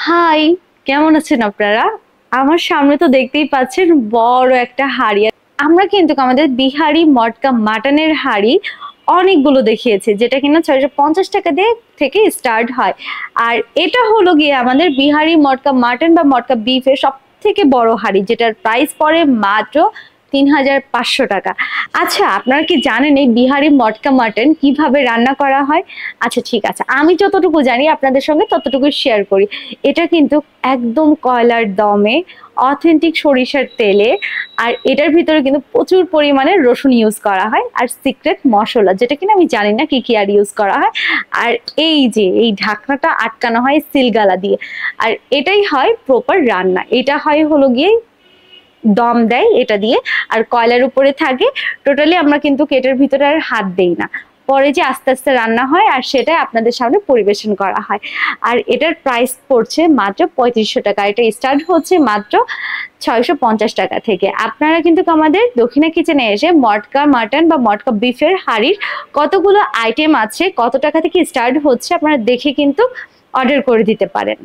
High, কেমন আছেন আপনারা? আমার সামনে তো দেখতেই পাচ্ছেন বড় একটা হাঁড়ি। আমরা কিন্তু আমাদের বিহারি মটকা মাটনের হাঁড়ি অনেকগুলো দেখিয়েছি, যেটা কিনা 650 টাকা দিয়ে থেকে স্টার্ট হয়। আর এটা হলো গিয়ে আমাদের বিহারি মটকা মাটন বা মটকা বিফের সব থেকে বড় হাঁড়ি, যেটার প্রাইস পড়ে মাত্র 3500 টাকা। আচ্ছা, আপনারা কি জানেন এই বিহারি মটকা মাটন কিভাবে রান্না করা হয়? আচ্ছা ঠিক আছে, আমি যতটুকু জানি আপনাদের সঙ্গে ততটুকু শেয়ার করি। এটা কিন্তু একদম কয়লার দমে, অথেন্টিক সরিষার তেলে, আর এটার ভিতরে কিন্তু প্রচুর পরিমাণে রসুন ইউজ করা হয়, আর সিক্রেট মশলা যেটা কিনা আমি জানি না কি কি আর ইউজ করা হয়। আর এই যে এই ঢাকনাটা আটকানো হয় সিলগালা দিয়ে। আর এটাই হয় প্রপার রান্না। এটা হয় হলো গিয়ে দম দেয় এটা দিয়ে, আর কয়লার উপরে থাকে। টোটালি আমরা কিন্তু এটার ভিতরে আর হাত দেই না, পরে যে আস্তে আস্তে রান্না হয় আর সেটা আপনাদের সামনে পরিবেশন করা হয়। আর এটার প্রাইস পড়ছে মাত্র 3500 টাকা। এটা স্টার্ট হচ্ছে মাত্র 650 টাকা থেকে। আপনারা কিন্তু আমাদের দক্ষিণা কিচেনে এসে মটকা মাটন বা মটকা বিফের হাঁড়ির কতগুলো আইটেম আছে, কত টাকা থেকে স্টার্ট হচ্ছে, আপনারা দেখে কিন্তু অর্ডার করে দিতে পারেন।